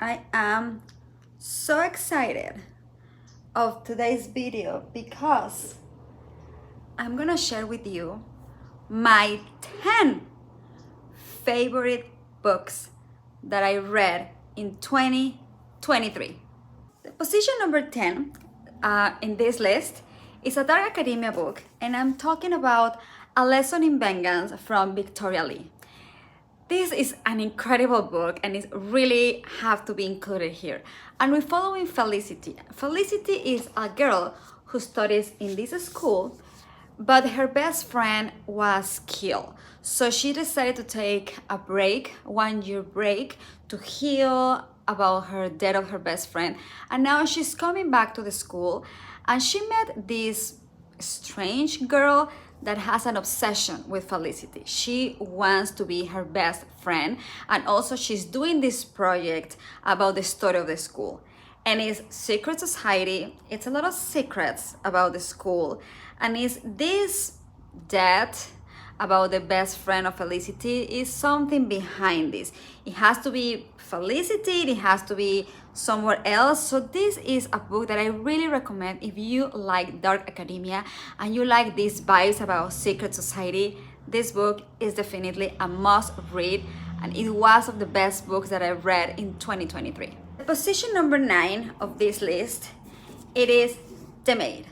I am so excited of today's video because I'm gonna share with you my 10 favorite books that I read in 2023. The position number 10 in this list is a Dark Academia book, and I'm talking about A Lesson in Vengence from Victoria Lee. This is an incredible book and it really have to be included here. And we're following Felicity. Felicity is a girl who studies in this school, but her best friend was killed. So she decided to take a break, 1 year break, to heal about her death of her best friend. And now she's coming back to the school and she met this strange girl that has an obsession with Felicity. She wants to be her best friend, and also she's doing this project about the story of the school. And it's secret society. It's a lot of secrets about the school, and it's this death about the best friend of Felicity is something behind this. It has to be Felicity, it has to be somewhere else. So this is a book that I really recommend if you like Dark Academia and you like these vibes about secret society. This book is definitely a must read, and it was of the best books that I read in 2023. Position number 9 of this list, it is Deade.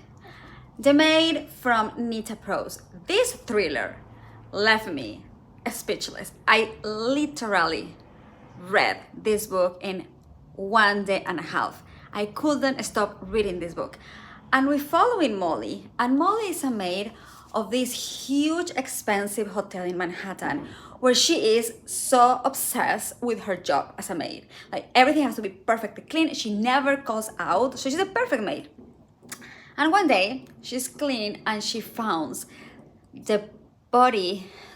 Deade from Nita Prose. This thriller left me speechless. I literally read this book in 1 day and a half. I couldn't stop reading this book. And we're following Molly, and Molly is a maid of this huge expensive hotel in Manhattan where she is so obsessed with her job as a maid. Like everything has to be perfectly clean. She never calls out, so she's a perfect maid. And one day she's cleaning and she finds the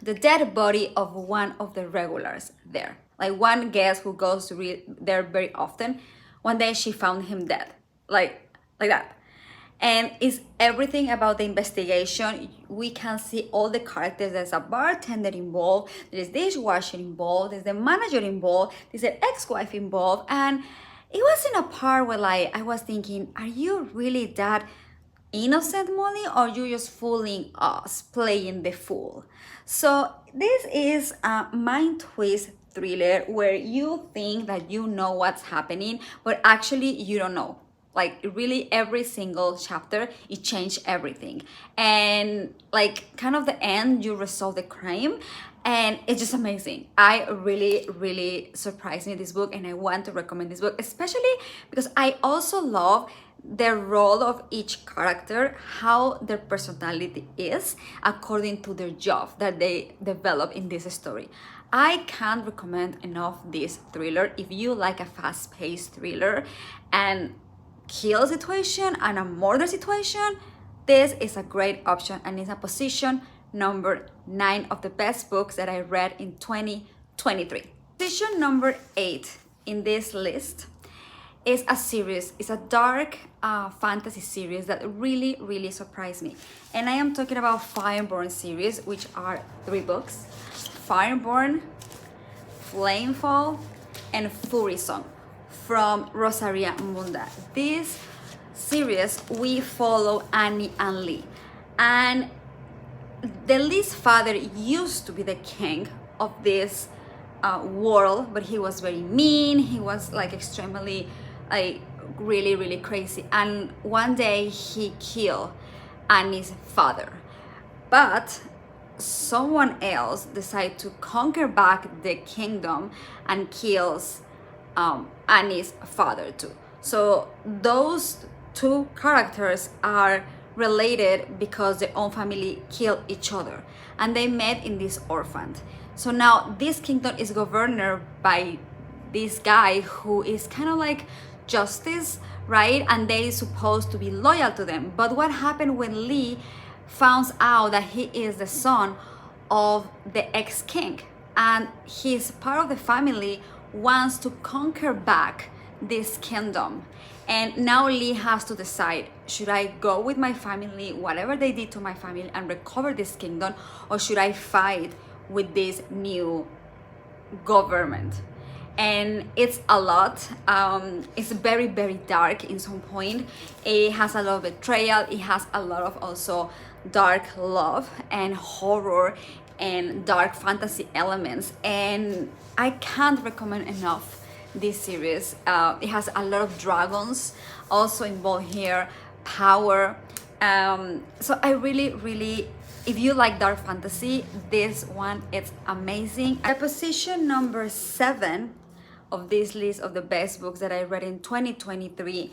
dead body of one of the regulars there. Like one guest who goes to read there very often. One day she found him dead, like that. And it's everything about the investigation. We can see all the characters. There's a bartender involved, there's dishwasher involved, there's the manager involved, there's an ex-wife involved. And it was in a part where I was thinking, are you really that innocent, Molly, or you just fooling us, playing the fool? So this is a mind twist thriller where you think that you know what's happening, but actually you don't know. Like really every single chapter, it changed everything. And like kind of the end, you resolve the crime, and it's just amazing. I really surprised me this book, and I want to recommend this book, especially because I also love the role of each character, how their personality is according to their job that they develop in this story. I can't recommend enough this thriller. If you like a fast-paced thriller and kill situation and a murder situation, this is a great option, and it's a position number 9 of the best books that I read in 2023. Position number 8 in this list is a series. It's a dark fantasy series that really surprised me, and I am talking about Fireborn series, which are 3 books: Fireborn, Flamefall, and Fury Song from Rosaria Munda. This series we follow Annie and Lee, and the Lee's father used to be the king of this world, but he was very mean. He was like extremely really crazy, and one day he killed Annie's father. But someone else decided to conquer back the kingdom and kills Annie's father too. So those 2 characters are related because their own family killed each other, and they met in this orphan. So now this kingdom is governed by this guy who is kind of like justice, right? And they supposed to be loyal to them. But what happened when Lee found out that he is the son of the ex-king, and he's part of the family, wants to conquer back this kingdom. And now Lee has to decide, should I go with my family, whatever they did to my family, and recover this kingdom, or should I fight with this new government? and it's a lot. It's very, very dark in some point. It has a lot of betrayal. It has a lot of also dark love and horror and dark fantasy elements, and I can't recommend enough this series. It has a lot of dragons also involved here, power. So I really, really, if you like dark fantasy, this one it's amazing. At position number 7 of this list of the best books that I read in 2023,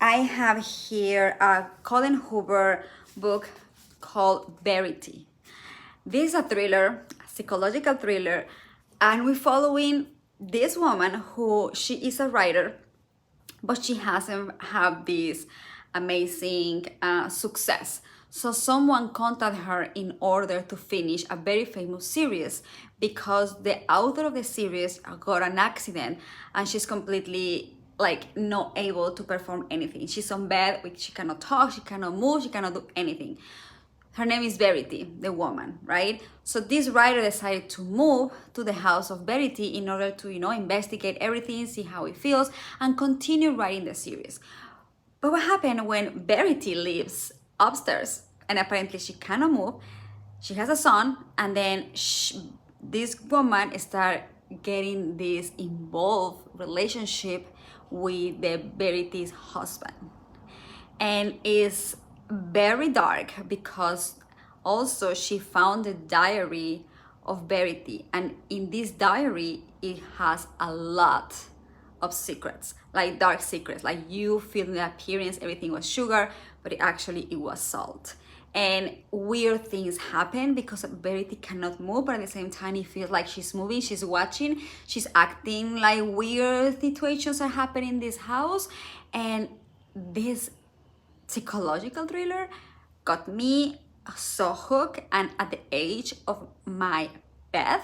I have here a Colin Hoover book called Barity. This is a thriller, a psychological thriller, and we're following this woman who she is a writer, but she hasn't had this amazing success. So someone contacted her in order to finish a very famous series, because the author of the series got an accident and she's completely like not able to perform anything. She's on bed, she cannot talk, she cannot move, she cannot do anything. Her name is Barity, the woman, right? So this writer decided to move to the house of Barity in order to, investigate everything, see how it feels, and continue writing the series. But what happened when Barity lives upstairs and apparently she cannot move, she has a son, and then this woman start getting this involved relationship with the Barity's husband. And it's very dark because also she found the diary of Barity, and in this diary it has a lot of secrets, like dark secrets, like you feel the appearance everything was sugar, but it was salt. And weird things happen because Barity cannot move, but at the same time it feels like she's moving, she's watching, she's acting, like weird situations are happening in this house. And this psychological thriller got me so hooked, and at the edge of my bed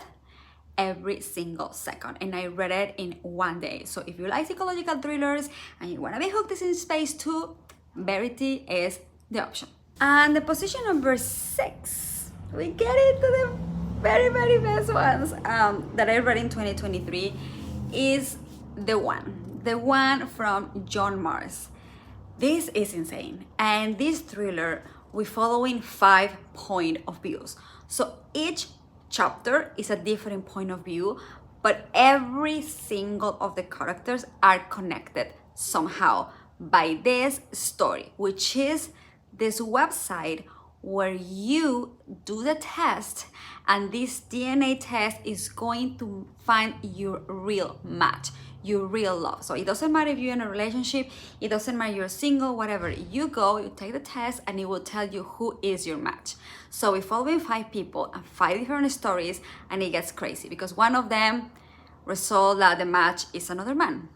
every single second, and I read it in one day. So if you like psychological thrillers and you want to be hooked in space too, Barity is the option. And the position number 6, we get into the very, very best ones that I read in 2023, is the one from John Mars. This is insane. And this thriller, we're following 5 point of views. So each chapter is a different point of view, but every single of the characters are connected somehow by this story, which is this website where you do the test, and this DNA test is going to find your real match, your real love. So it doesn't matter if you're in a relationship, it doesn't matter if you're single, whatever. You go, you take the test, and it will tell you who is your match. So we're following 5 people and 5 different stories, and it gets crazy because one of them resolved that the match is another man.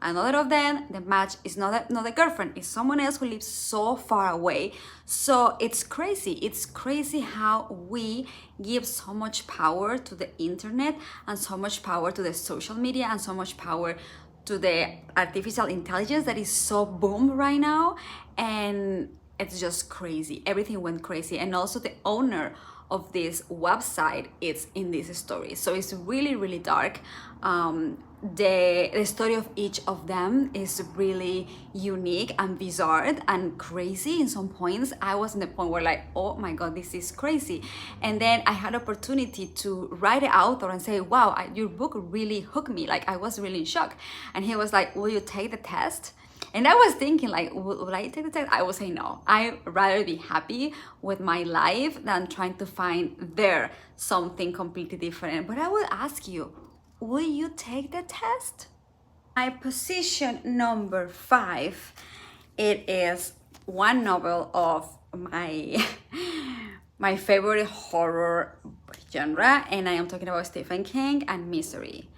Another of them, the match is not a girlfriend, it's someone else who lives so far away. So it's crazy. It's crazy how we give so much power to the internet, and so much power to the social media, and so much power to the artificial intelligence that is so boom right now. And it's just crazy. Everything went crazy. And also the owner of this website is in this story. So it's really, really dark. The story of each of them is really unique and bizarre and crazy in some points. I was in the point where like, oh my God, this is crazy. And then I had opportunity to write it out and say, wow, your book really hooked me. Like I was really in shock. And he was like, will you take the test? And I was thinking like, would I take the test? I would say no. I'd rather be happy with my life than trying to find there something completely different. But I will ask you, will you take the test? My position number 5, it is one novel of my favorite horror genre, and I am talking about Stephen King and Misery.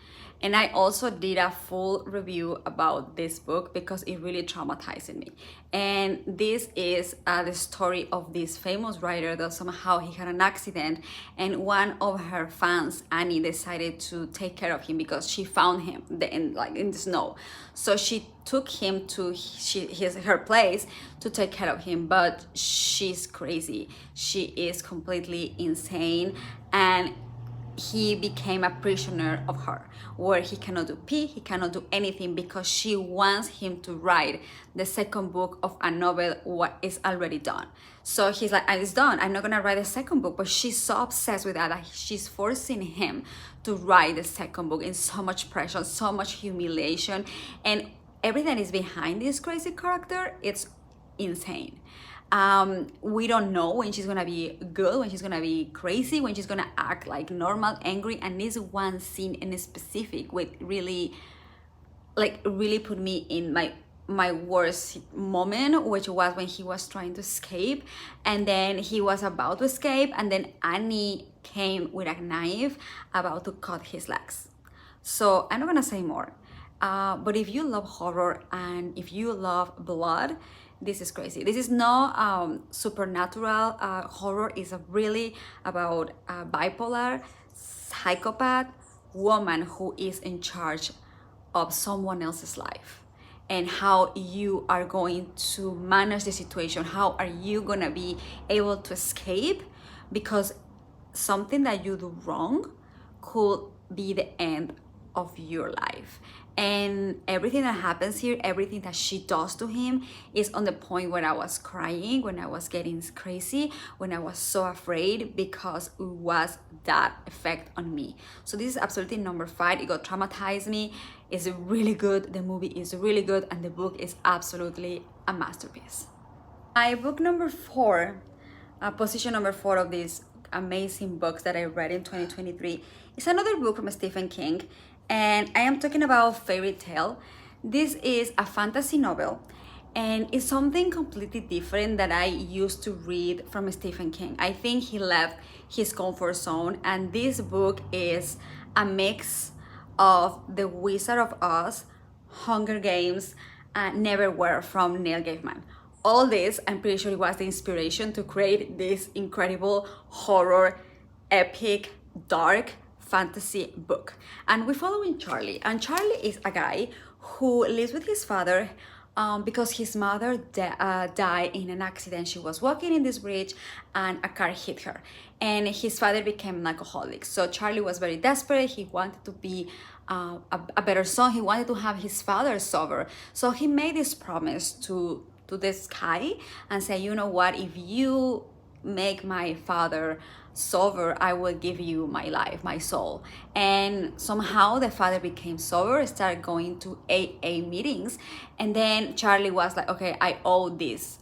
And I also did a full review about this book because it really traumatized me. And this is the story of this famous writer that somehow he had an accident, and one of her fans, Annie, decided to take care of him because she found him in the snow. So she took him to her place to take care of him, but she's crazy. She is completely insane, and he became a prisoner of her, where he cannot do pee, he cannot do anything because she wants him to write the second book of a novel what is already done. So he's like, it's done, I'm not gonna write the second book, but she's so obsessed with that she's forcing him to write the second book in so much pressure, so much humiliation, and everything is behind this crazy character. It's insane. We don't know when she's gonna be good, when she's gonna be crazy, when she's gonna act like normal, angry. And this one scene in specific with really put me in my worst moment, which was when he was trying to escape, and then he was about to escape, and then Annie came with a knife about to cut his legs. So I'm not gonna say more, but if you love horror and if you love blood, this is crazy. This is not supernatural horror. It's really about a bipolar psychopath woman who is in charge of someone else's life, and how you are going to manage the situation. How are you gonna be able to escape, because something that you do wrong could be the end of your life. And everything that happens here, everything that she does to him, is on the point where I was crying, when I was getting crazy, when I was so afraid, because it was that effect on me. So this is absolutely number 5. It got traumatized me. It's really good. The movie is really good, and the book is absolutely a masterpiece. My book number 4, position number 4 of these amazing books that I read in 2023, is another book from Stephen King, and I am talking about Fairy Tale. This is a fantasy novel, and it's something completely different that I used to read from Stephen King. I think he left his comfort zone, and this book is a mix of The Wizard of Oz, Hunger Games, and Neverwhere from Neil Gaiman. All this, I'm pretty sure it was the inspiration to create this incredible horror, epic, dark fantasy book. And we're following Charlie, and Charlie is a guy who lives with his father because his mother died in an accident. She was walking in this bridge and a car hit her, and his father became an alcoholic. So Charlie was very desperate. He wanted to be a better son. He wanted to have his father sober. So he made this promise to this guy and say, you know what, if you make my father sober, I will give you my life, my soul. And somehow the father became sober, started going to AA meetings, and then Charlie was like, okay, I owe this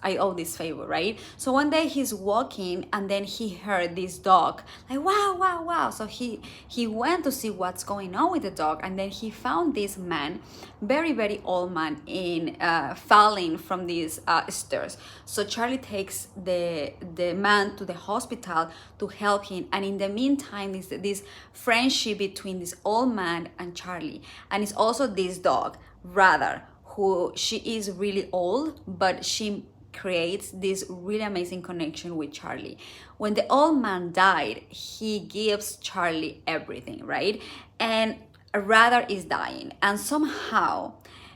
favor, right? So one day he's walking, and then he heard this dog like wow, wow, wow. So he went to see what's going on with the dog, and then he found this man, very, very old man, in falling from these stairs. So Charlie takes the man to the hospital to help him, and in the meantime, this friendship between this old man and Charlie, and it's also this dog, Rather, who she is really old, but she creates this really amazing connection with Charlie. When the old man died, he gives Charlie everything, right? And Rather is dying, and somehow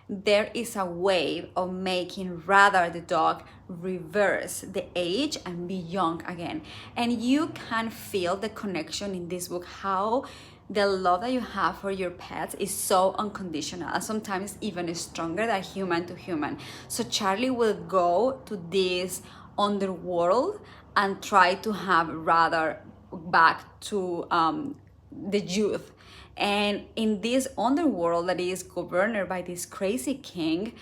there is a way of making Rather the dog reverse the age and be young again. And you can feel the connection in this book, how the love that you have for your pets is so unconditional, and sometimes even stronger than human to human. So Charlie will go to this underworld and try to have Rather back to the youth. And in this underworld that is governed by this crazy king,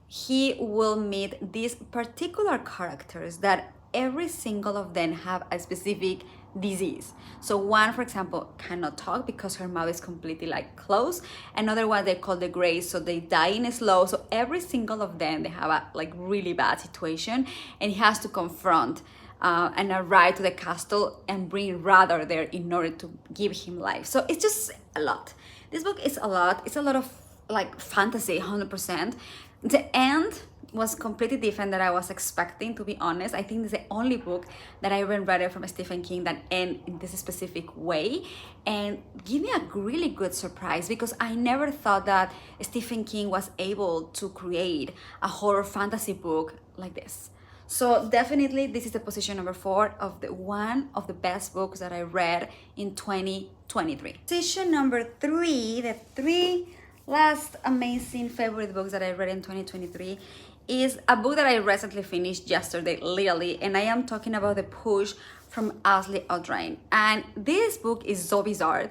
he will meet these particular characters that every single of them have a specific disease. So one, for example, cannot talk because her mouth is completely like closed. Another one they call the Greys, so they die in slow. So every single of them, they have a like really bad situation, and he has to confront and arrive to the castle and bring Rather there in order to give him life. So it's just a lot. This book is a lot. It's a lot of like fantasy, 100%. The end was completely different than I was expecting, to be honest. I think it's the only book that I even read from Stephen King that end in this specific way, and give me a really good surprise, because I never thought that Stephen King was able to create a horror fantasy book like this. So definitely this is the position number 4 of one of the best books that I read in 2023. 2023. Position number 3, the 3 last amazing favorite books that I read in 2023 is a book that I recently finished yesterday, literally, and I am talking about The Push from Ashley Audrain. And this book is so bizarre,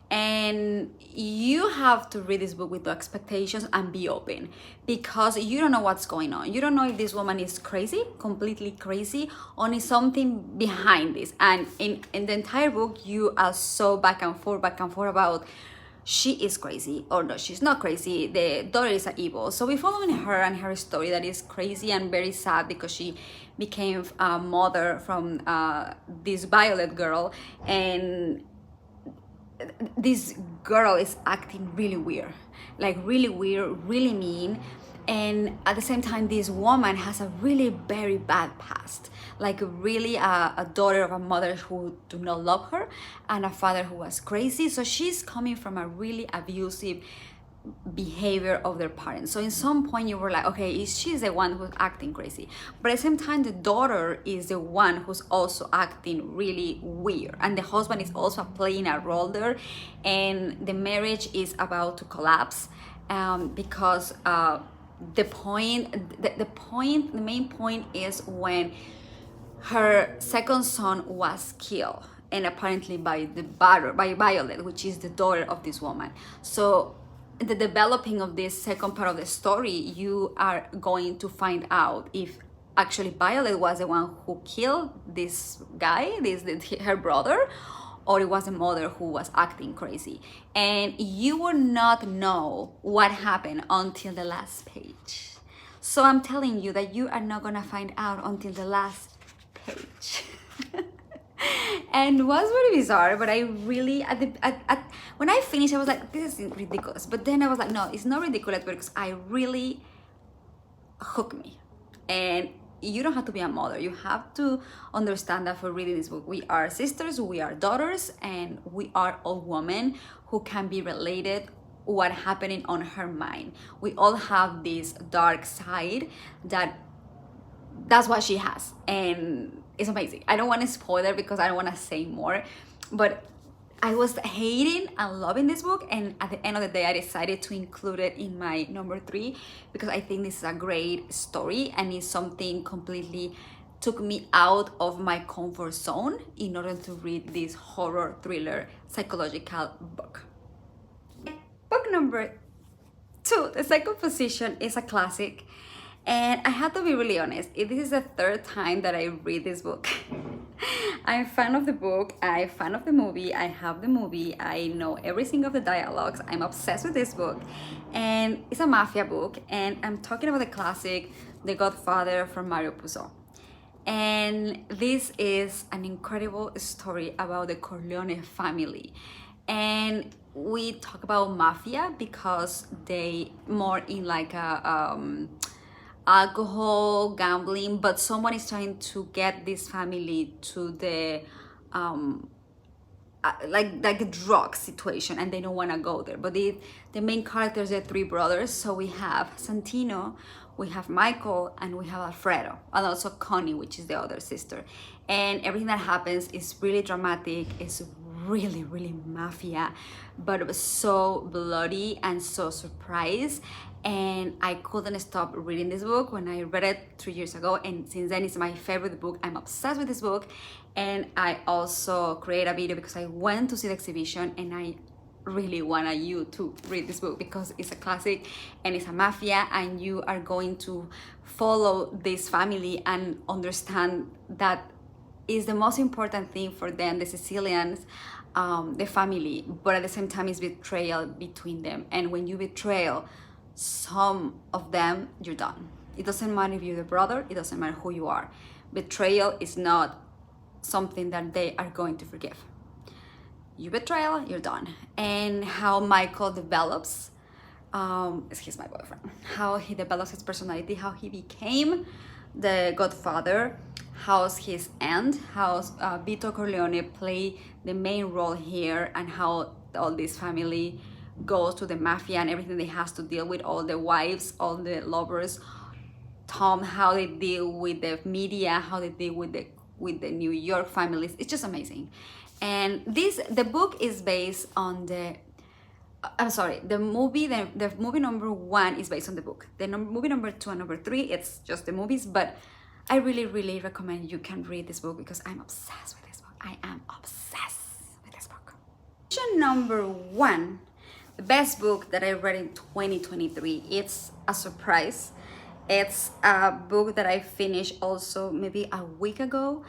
and you have to read this book with no expectations and be open, because you don't know what's going on. You don't know if this woman is crazy, completely crazy, or is something behind this. And in the entire book, you are so back and forth about she is crazy or no, she's not crazy, the daughter is evil. So we're following her and her story that is crazy and very sad, because she became a mother from this Violet girl, and this girl is acting really weird, like really weird, really mean. And at the same time, this woman has a really very bad past, like really a daughter of a mother who do not love her and a father who was crazy. So she's coming from a really abusive behavior of their parents. So in some point you were like, okay, she's the one who's acting crazy, but at the same time the daughter is the one who's also acting really weird, and the husband is also playing a role there, and the marriage is about to collapse because the main point is when her second son was killed, and apparently by Violet, which is the daughter of this woman. So the developing of this second part of the story, you are going to find out if actually Violet was the one who killed this guy, her brother, or it was the mother who was acting crazy. And you will not know what happened until the last page. So I'm telling you that you are not gonna find out until the last page. And it was very bizarre, but I really, when I finished, I was like, this is ridiculous. But then I was like, no, it's not ridiculous, because I really hooked me. And you don't have to be a mother. You have to understand that for reading this book, we are sisters, we are daughters, and we are all women who can be related what happening on her mind. We all have this dark side that's what she has, and it's amazing. I don't want to spoil it because I don't want to say more, but I was hating and loving this book, and at the end of the day I decided to include it in my number 3 because I think this is a great story, and it's something completely took me out of my comfort zone in order to read this horror thriller psychological book. Book number 2, the second position, is a classic. And I have to be really honest, this is the 3rd time that I read this book. I'm a fan of the book, I'm a fan of the movie, I have the movie, I know every single of the dialogues, I'm obsessed with this book. And it's a mafia book, and I'm talking about the classic, The Godfather from Mario Puzo. And this is an incredible story about the Corleone family. And we talk about mafia because they more in like a alcohol, gambling, but someone is trying to get this family to the like a drug situation, and they don't want to go there. But the main characters are 3 brothers. So we have Santino, we have Michael, and we have Alfredo, and also Connie, which is the other sister. And everything that happens is really dramatic. It's really, really mafia, but it was so bloody and so surprised. And I couldn't stop reading this book when I read it 3 years ago, and since then it's my favorite book. I'm obsessed with this book, and I also create a video because I went to see the exhibition, and I really want you to read this book because it's a classic and it's a mafia, and you are going to follow this family and understand that is the most important thing for them, the Sicilians, the family, but at the same time it's betrayal between them. And when you betrayal some of them, you're done. It doesn't matter if you're the brother, it doesn't matter who you are. Betrayal is not something that they are going to forgive. You betrayal, you're done. And how Michael develops, he's my boyfriend, how he develops his personality, how he became the Godfather, how's his end, how Vito Corleone play the main role here, and how all this family goes to the mafia and everything they has to deal with, all the wives, all the lovers, Tom, how they deal with the media, how they deal with the New York families. It's just amazing. And the book is based on the movie. The movie number 1 is based on the book. The movie number 2 and number 3, it's just the movies. But I really, really recommend you can read this book because I'm obsessed with this book. I am obsessed with this book. Number 1, the best book that I read in 2023. It's a surprise. It's a book that I finished also maybe a week ago,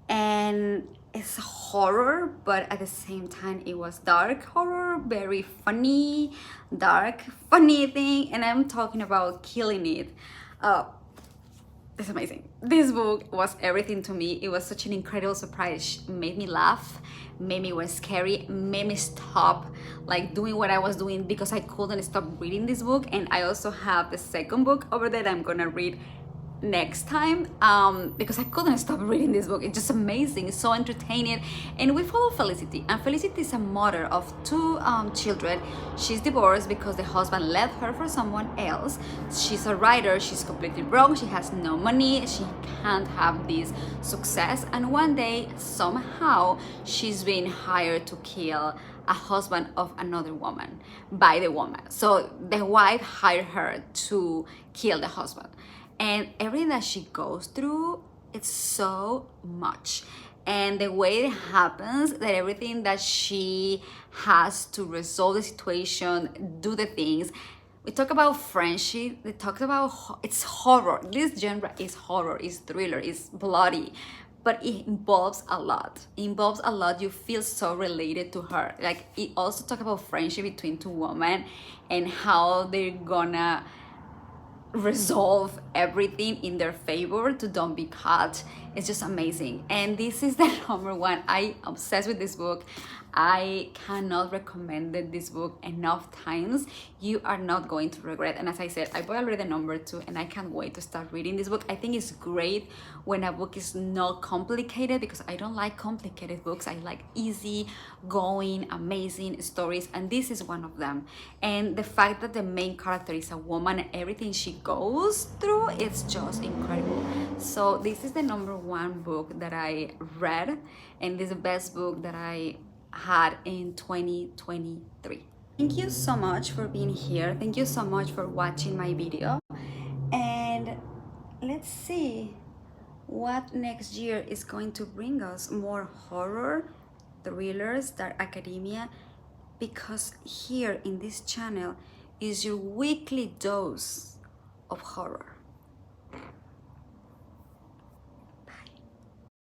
and it's horror, but at the same time it was dark horror, very funny, dark, funny thing, and I'm talking about Killing It. It's amazing. This book was everything to me. It was such an incredible surprise. It made me laugh, made me was scary, made me stop like doing what I was doing because I couldn't stop reading this book. And I also have the second book over there that I'm gonna read next time because I couldn't stop reading this book. It's just amazing, it's so entertaining. And we follow Felicity, and Felicity is a mother of 2 children. She's divorced because the husband left her for someone else. She's a writer, she's completely broke, she has no money, she can't have this success, and one day somehow she's been hired to kill a husband of another woman by the woman. So the wife hired her to kill the husband, and everything that she goes through, it's so much. And the way it happens, that everything that she has to resolve the situation, do the things. We talk about friendship, we talk about, it's horror. This genre is horror, it's thriller, it's bloody, but it involves a lot. It involves a lot. You feel so related to her. Like, it also talk about friendship between 2 women and how they're gonna resolve everything in their favor to don't be caught. It's just amazing. And this is the number 1. I obsessed with this book. I cannot recommend this book enough times. You are not going to regret. And as I said, I bought already the number 2, and I can't wait to start reading this book. I think it's great when a book is not complicated, because I don't like complicated books. I like easy going, amazing stories, and this is one of them. And the fact that the main character is a woman and everything she goes through, it's just incredible. So this is the number 1 book that I read, and this is the best book that I had in 2023. Thank you so much for being here. Thank you so much for watching my video, and let's see what next year is going to bring us. More horror, thrillers, dark academia, because here in this channel is your weekly dose of horror.